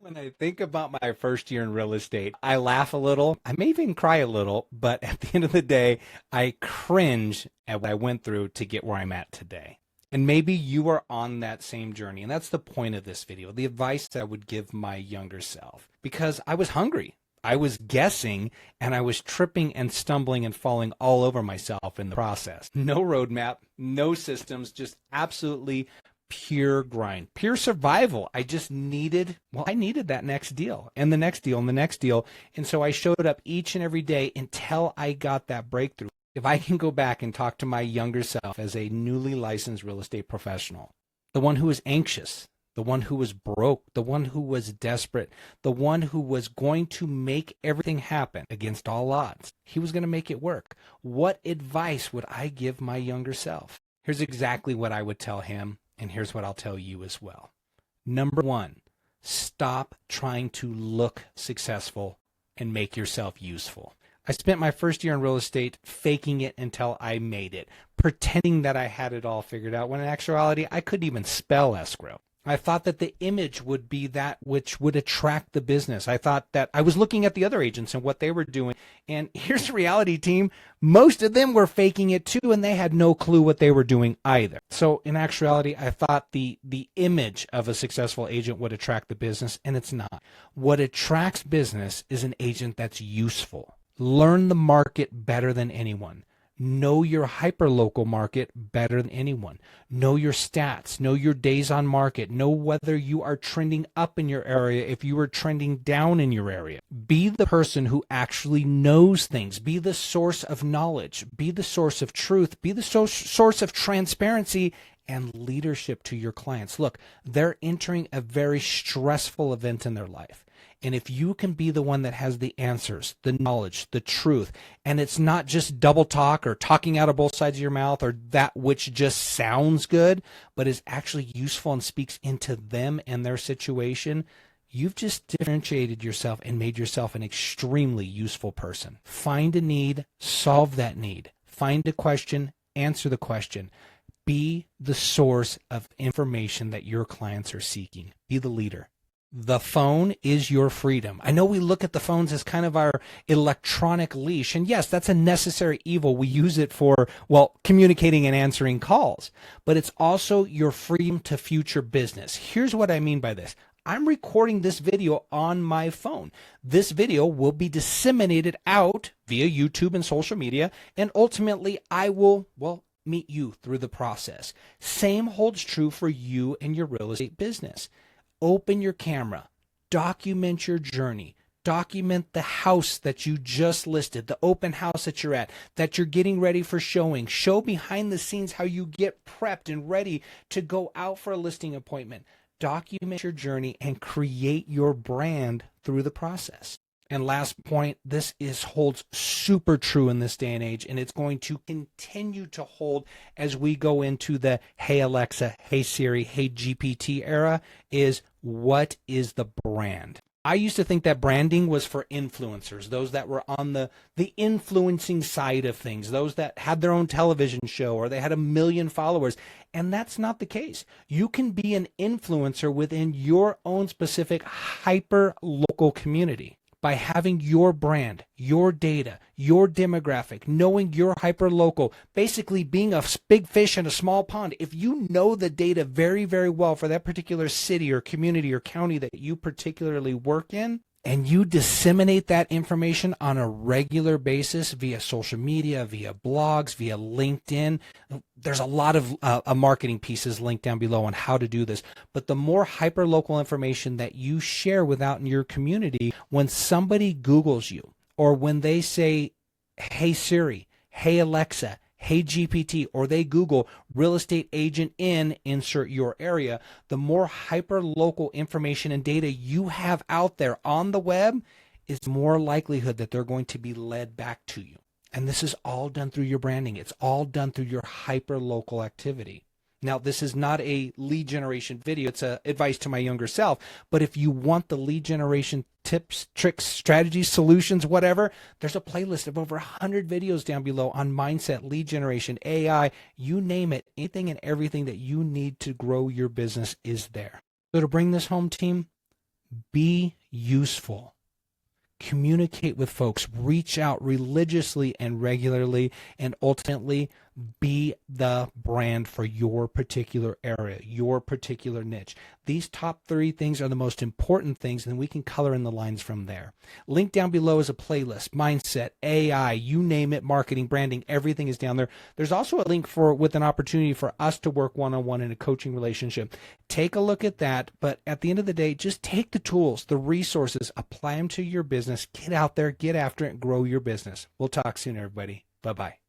When I think about my first year in real estate, I laugh a little. I may even cry a little, but at the end of the day, I cringe at what I went through to get where I'm at today. And maybe you are on that same journey. And that's the point of this video, the advice I would give my younger self, because I was hungry. I was guessing and I was tripping and stumbling and falling all over myself in the process. No roadmap, no systems, just absolutely pure grind, pure survival. I needed that next deal and the next deal and the next deal. And so I showed up each and every day until I got that breakthrough. If I can go back and talk to my younger self as a newly licensed real estate professional, the one who was anxious, the one who was broke, the one who was desperate, the one who was going to make everything happen against all odds, he was going to make it work. What advice would I give my younger self? Here's exactly what I would tell him. And here's what I'll tell you as well. Number one, stop trying to look successful and make yourself useful. I spent my first year in real estate faking it until I made it, pretending that I had it all figured out, when in actuality, I couldn't even spell escrow. I thought that the image would be that which would attract the business. I thought that I was looking at the other agents and what they were doing. And here's the reality, team. Most of them were faking it too, and they had no clue what they were doing either. So in actuality, I thought the image of a successful agent would attract the business, and it's not. What attracts business is an agent that's useful. Learn the market better than anyone. Know your hyperlocal market better than anyone. Know your stats. Know your days on market. Know whether you are trending up in your area, if you are trending down in your area. Be the person who actually knows things. Be the source of knowledge. Be the source of truth. Be the source of transparency and leadership to your clients. Look, they're entering a very stressful event in their life. And if you can be the one that has the answers, the knowledge, the truth, and it's not just double talk or talking out of both sides of your mouth or that which just sounds good, but is actually useful and speaks into them and their situation, you've just differentiated yourself and made yourself an extremely useful person. Find a need, solve that need. Find a question, answer the question. Be the source of information that your clients are seeking. Be the leader. The phone is your freedom. I know we look at the phones as kind of our electronic leash. And yes, that's a necessary evil. We use it for, well, communicating and answering calls. But it's also your freedom to future business. Here's what I mean by this. I'm recording this video on my phone. This video will be disseminated out via YouTube and social media. And ultimately, I will, meet you through the process. Same holds true for you and your real estate business. Open your camera, document your journey, document the house that you just listed, the open house that you're at, that you're getting ready for showing. Show behind the scenes how you get prepped and ready to go out for a listing appointment. Document your journey and create your brand through the process. And last point, holds super true in this day and age, and it's going to continue to hold as we go into the Hey Alexa, Hey Siri, Hey GPT era, is what is the brand? I used to think that branding was for influencers, those that were on the influencing side of things, those that had their own television show or they had 1 million followers. And that's not the case. You can be an influencer within your own specific hyper local community. By having your brand, your data, your demographic, knowing your hyper-local, basically being a big fish in a small pond. If you know the data very, very well for that particular city or community or county that you particularly work in, and you disseminate that information on a regular basis via social media, via blogs, via LinkedIn. There's a lot of marketing pieces linked down below on how to do this. But the more hyper-local information that you share without in your community, when somebody Googles you or when they say, Hey Siri, Hey Alexa, Hey GPT, or they Google real estate agent in, insert your area, the more hyper-local information and data you have out there on the web is more likelihood that they're going to be led back to you. And this is all done through your branding. It's all done through your hyper-local activity. Now, this is not a lead generation video. It's advice to my younger self. But if you want the lead generation tips, tricks, strategies, solutions, whatever, there's a playlist of over 100 videos down below on mindset, lead generation, AI, you name it. Anything and everything that you need to grow your business is there. So to bring this home, team, Be useful. Communicate with folks, reach out religiously and regularly, and ultimately be the brand for your particular area, your particular niche. These top 3 things are the most important things, and we can color in the lines from there. Link down below is a playlist, mindset, AI, you name it, marketing, branding, everything is down there. There's also a link with an opportunity for us to work one-on-one in a coaching relationship. Take a look at that, but at the end of the day, just take the tools, the resources, apply them to your business, get out there, get after it, and grow your business. We'll talk soon, everybody. Bye-bye.